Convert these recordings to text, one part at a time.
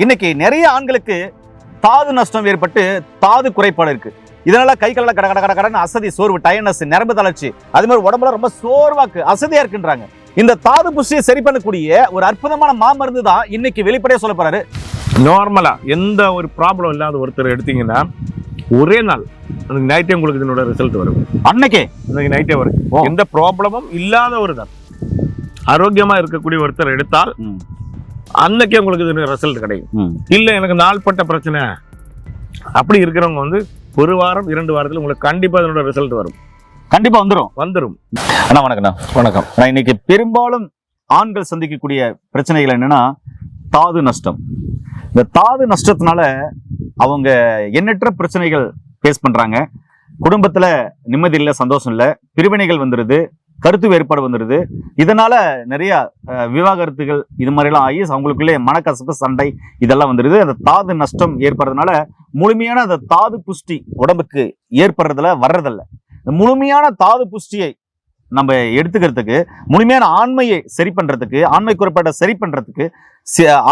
இன்னைக்கு நிறைய ஆண்களுக்கு தாது நஷ்டம் ஏற்பட்டு தாது குறைபாடு இருக்கு. இதனால கை கால கட கட கட கடன்னு அசதி, சோர்வு, டயர்னஸ், நரம்பு தளர்ச்சி, அது மாதிரி உடம்புல ரொம்ப சோர்வாக்கு அசதியா இருக்குன்றாங்க. இந்த தாது புஷ்டியை சரி பண்ணக்கூடிய ஒரு அற்புதமான மாமருந்து தான் இன்னைக்கு வெளிப்படையா சொல்ல போறாரு. நார்மலா எந்த ஒரு ப்ராப்ளம் இல்லாத ஒருத்தர் எடுத்தீங்கன்னா ஒரே நாள் நைட்டே உங்களுக்கு இதனோட ரிசல்ட் வரும். அன்னைக்கு நைட்டே வரும். எந்த ப்ராப்ளமும் இல்லாத ஒரு தான் ஆரோக்கியமா இருக்கக்கூடிய ஒருத்தர் எடுத்தால் அன்னைக்கே உங்களுக்கு இது ரிசல்ட் கிடைக்கும். இல்ல எனக்கு நாள்பட்ட பிரச்சனை அப்படி இருக்கிறவங்க வந்து ஒரு வாரம் 2 வாரத்துல உங்களுக்கு கண்டிப்பா இதனோட ரிசல்ட் வரும். கண்டிப்பா வந்துரும். அண்ணா வணக்கம். நான் இன்னைக்கு பெரும்பாலும் ஆண்கள் சந்திக்கக்கூடிய பிரச்சனைகள் என்னன்னா தாது நஷ்டம். இந்த தாது நஷ்டத்தினால அவங்க எண்ணற்ற பிரச்சனைகள் ஃபேஸ் பண்றாங்க. குடும்பத்துல நிம்மதி இல்லை, சந்தோஷம் இல்லை, பிரிவினைகள் வந்துடுது, கருத்து வேறுபாடு வந்துடுது. இதனால நிறைய விவாகரத்துகள் இது மாதிரிலாம் ஆகி அவங்களுக்குள்ளே மனக்கசப்பு, சண்டை இதெல்லாம் வந்துடுது. அந்த தாது நஷ்டம் ஏற்படுறதுனால முழுமையான அந்த தாது புஷ்டி உடம்புக்கு ஏற்படுறதுல வர்றதில்ல. முழுமையான தாது புஷ்டியை நம்ம எடுத்துக்கிறதுக்கு, முழுமையான ஆண்மையை சரி பண்றதுக்கு, ஆண்மை குறைபாட்டை சரி பண்றதுக்கு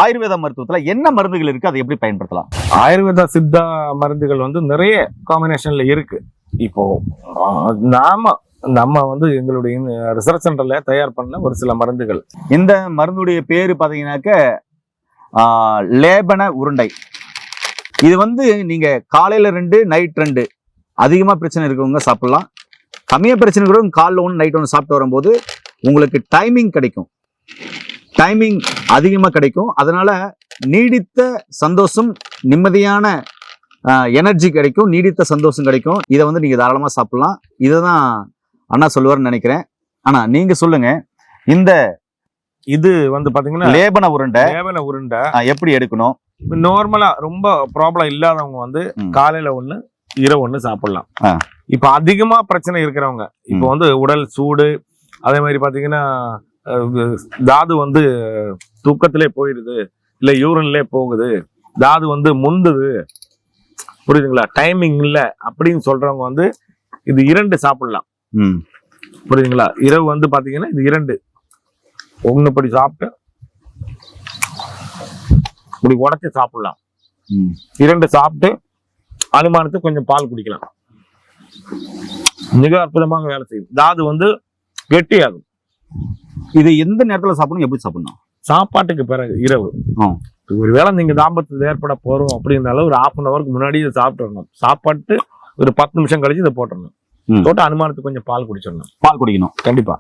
ஆயுர்வேத மருத்துவத்துல என்ன மருந்துகள் இருக்கு, அதை எப்படி பயன்படுத்தலாம்? ஆயுர்வேத சித்தா மருந்துகள் வந்து நிறைய காம்பினேஷன்ல இருக்கு. இப்போ நம்ம வந்து எங்களுடைய ரிசர்ச் சென்டர்ல தயார் பண்ண ஒரு சில மருந்துகள். இந்த மருந்துடைய பேரு பாத்தீங்கன்னாக்க லேபன உருண்டை. இது வந்து நீங்க காலையில 2 நைட் 2 அதிகமா பிரச்சனை இருக்கவங்க சாப்பிடலாம். கம்மியா பிரச்சனை கூட காலைல 1 நைட் 1 சாப்பிட்டு வரும்போது உங்களுக்கு டைமிங் கிடைக்கும், டைமிங் அதிகமா கிடைக்கும். அதனால நீடித்த சந்தோஷம், நிம்மதியான எனர்ஜி கிடைக்கும், நீடித்த சந்தோஷம் கிடைக்கும். இதை வந்து நீங்க தாராளமா சாப்பிடலாம். இதுதான் அண்ணா சொல்லுவார்னு நினைக்கிறேன். ஆனா நீங்க சொல்லுங்க, இந்த இது வந்து பாத்தீங்கன்னா லேபன உருண்டை எப்படி எடுக்கணும்? நார்மலா ரொம்ப ப்ராப்ளம் இல்லாதவங்க வந்து காலையில 1 இரவு 1 சாப்பிடலாம். இப்ப அதிகமா பிரச்சனை இருக்கிறவங்க, இப்ப வந்து உடல் சூடு, அதே மாதிரி பாத்தீங்கன்னா தாது வந்து தூக்கத்திலே போயிடுது, இல்ல யூரின்லே போகுது, தாது வந்து முந்துது, புரியுதுங்களா, டைமிங் இல்ல அப்படின்னு சொல்றவங்க வந்து இது 2 சாப்பிடலாம். புரியுதுங்களா? இரவு வந்து பாத்தீங்கன்னா இது 2 1 படி சாப்பிட்டு இப்படி உடச்சி சாப்பிடலாம். 2 சாப்பிட்டு அனுமானத்துக்கு கொஞ்சம் பால் குடிக்கலாம். மிக அற்புதமாக வேலை செய்யும். தாது வந்து கெட்டியாகும். இது எந்த நேரத்துல சாப்பிடணும், எப்படி சாப்பிடணும்? சாப்பாட்டுக்கு பிறகு இரவு. ஒருவேளை நீங்க தாம்பத்தில் ஏற்பட போறோம் அப்படின்னால ஒரு 1/2 ஹவருக்கு முன்னாடி இதை சாப்பிட்டுறணும். சாப்பிட்டு ஒரு 10 நிமிஷம் கழிச்சு இதை போட்டுறணும். போட்டு அனுமானத்துக்கு கொஞ்சம் பால் குடிச்சிடணும். பால் குடிக்கணும் கண்டிப்பா.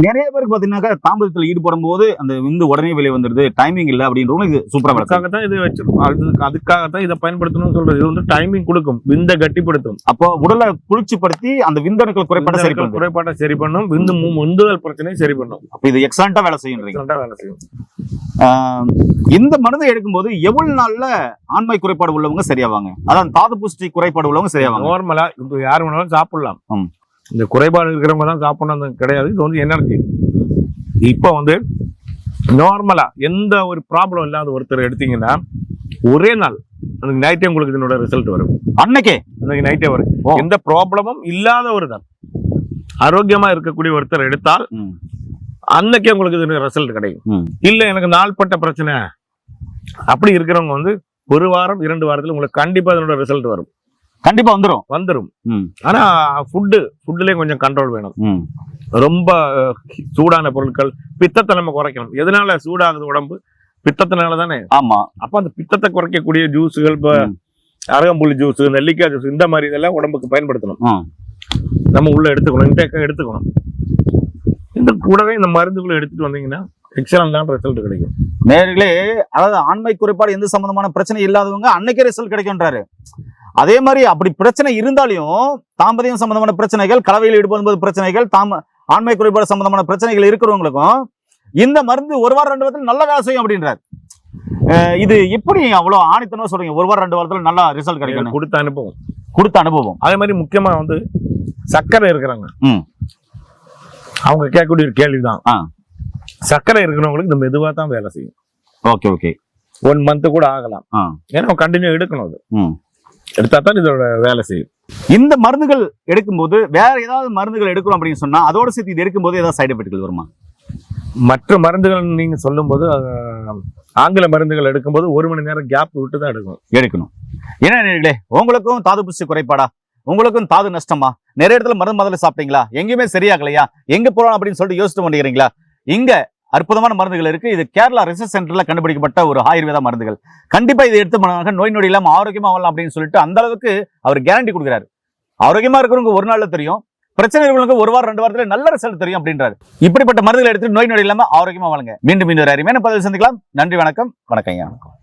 நிறைய பேருக்கு பாத்தீங்கன்னா தாம்பத்தியத்தில் ஈடுபடும் போது அந்த விந்து உடனே வெளியே வந்துடுது, டைமிங் இல்லை அப்படின்றவங்க இது சூப்பரா அதுக்காகத்தான் இது வச்சிருக்கோம். அதுக்காகத்தான் இதை பயன்படுத்தணும்னு சொல்றது. இது வந்து டைமிங் கொடுக்கும், விந்தை கட்டிப்படுத்தும். அப்போ உடலை குளிர்ச்சிப்படுத்தி அந்த விந்தணுக்கள் குறைபாட்டை சரி பண்ணும், விந்து முந்துதல் பிரச்சனையை சரி பண்ணும். அப்ப இது எக்ஸலண்டா வேலை செய்யும். வேலை செய்யும். இந்த மருந்தை எடுக்கும்போது எவ்வளவு நாள்ல ஆண்மை குறைபாடு உள்ளவங்க சரியாவாங்க? அதான் தாது புஷ்டி குறைபாடு உள்ளவங்க சரியாவாங்க. நார்மலா இப்போ யார் வேணாலும் சாப்பிடலாம். இந்த குறைபாடு இருக்கிறவங்க தான் சாப்பிடணும் கிடையாது. இது வந்து எனர்ஜி. இப்போ வந்து நார்மலா எந்த ஒரு ப்ராப்ளம் இல்லாத ஒருத்தர் எடுத்தீங்கன்னா ஒரே நாள் நைட்டே உங்களுக்கு இதனோட ரிசல்ட் வரும். அன்னைக்கு நைட்டே வரும். எந்த ப்ராப்ளமும் இல்லாத ஒரு தான் ஆரோக்கியமா இருக்கக்கூடிய ஒருத்தர் எடுத்தால் அன்னைக்கே உங்களுக்கு இது ரிசல்ட் கிடைக்கும். இல்ல எனக்கு நாள்பட்ட பிரச்சனை அப்படி இருக்கிறவங்க வந்து ஒரு வாரம் 2 வாரத்துல உங்களுக்கு கண்டிப்பா இதனோட ரிசல்ட் வரும். கண்டிப்பா வந்துரும். ஆனா ஃபுட்லயே கொஞ்சம் கண்ட்ரோல் வேணும். ரொம்ப சூடான பொருட்கள், பித்தத்தை நம்ம குறைக்கணும். எதனால சூடாகுது உடம்பு? பித்தத்தினால தானே. ஆமா. அப்ப அந்த பித்தத்தை குறைக்கக்கூடிய ஜூஸுகள், அருகம்புல் ஜூஸ், நெல்லிக்காய் ஜூஸ், இந்த மாதிரி இதெல்லாம் உடம்புக்கு பயன்படுத்தணும். நம்ம உள்ள எடுத்துக்கணும். இந்த கூடவே இந்த மருந்துகளை எடுத்துட்டு வந்தீங்கன்னா எக்ஸலன்டான ரிசல்ட் கிடைக்கும். நேர்களே, அதாவது ஆண்மை குறைபாடு எந்த சம்பந்தமான பிரச்சனை இல்லாதவங்க அன்னைக்கே ரிசல்ட் கிடைக்கும்ன்றாரு. அதே மாதிரி அப்படி பிரச்சனை இருந்தாலும் தாம்பதியம் சம்பந்தமான பிரச்சனைகள், கலவையில் ஈடுபடும்போது பிரச்சனைகள், ஆண்மை குறைபாடு சம்பந்தமான பிரச்சனைகள் இருக்கிறவங்களுக்கும் இந்த மருந்து 1 வாரம் 2 வாரத்துல நல்ல வேலை செய்யும் அப்படின்றாரு. இது எப்படி அவ்வளவு ஆணித்தனமா சொல்றீங்க? 1 வாரம் 2 வாரத்துல நல்ல ரிசல்ட் கிடைக்கும். கொடுத்த அனுபவம். அதே மாதிரி முக்கியமா வந்து சர்க்கரை இருக்கிறாங்க, அவங்க கேட்கக்கூடிய ஒரு கேள்விதான். சர்க்கரை இருக்கிறவங்களுக்கு இந்த மெதுவா தான் வேலை செய்யும். ஓகே 1 மந்த் கூட ஆகலாம். ஏன்னா கண்டினியூ எடுக்கணும். அது எடுத்தா தான் இதோட வேலை செய்யும். இந்த மருந்துகள் எடுக்கும்போது வேற ஏதாவது மருந்துகள் எடுக்கணும் அப்படின்னு சொன்னா அதோட சேர்த்து இது எடுக்கும்போது ஏதாவது சைடு எஃபெக்ட்கள் வருமா? மற்ற மருந்துகள் நீங்க சொல்லும் போது ஆங்கில மருந்துகள் எடுக்கும்போது 1 மணி நேரம் கேப் விட்டு தான் எடுக்கணும். என்ன நேயர்களே, உங்களுக்கும் தாது புஷ்டி குறைபாடா, உங்களுக்கும் தாது நஷ்டமா, நிறைய இடத்துல மருந்து முதல்ல சாப்பிட்டீங்களா, எங்கேயுமே சரியாகலையா, எங்க போறோம் அப்படின்னு சொல்லிட்டு யோசிச்சு பண்ணிக்கிறீங்களா? இங்க அற்புதமான மருந்துகள் இருக்கு. இது கேரளா ரிசர்ச் சென்டர்ல கண்டுபிடிக்கப்பட்ட ஒரு ஆயுர்வேத மருந்துகள். கண்டிப்பா இதை எடுத்து பண்ணாங்க நோய் நொடி இல்லாம ஆரோக்கியமா வாழலாம் அப்படின்னு சொல்லிட்டு அந்த அளவுக்கு அவர் கேரண்டி கொடுக்குறாரு. ஆரோக்கியமா இருக்கிறவங்க ஒரு நாள்ல தெரியும், பிரச்சனை இருக்கிறவங்களுக்கு 1 வாரம் 2 வாரத்துல நல்ல ரிசல்ட் தெரியும் அப்படின்றாரு. இப்படிப்பட்ட மருந்துகளை எடுத்து நோய் நொடி இல்லாம ஆரோக்கியமா வாழுங்க. மீண்டும் இன்னொரு அருமையான பதிவில் சந்திக்கலாம். நன்றி, வணக்கம். வணக்கம்.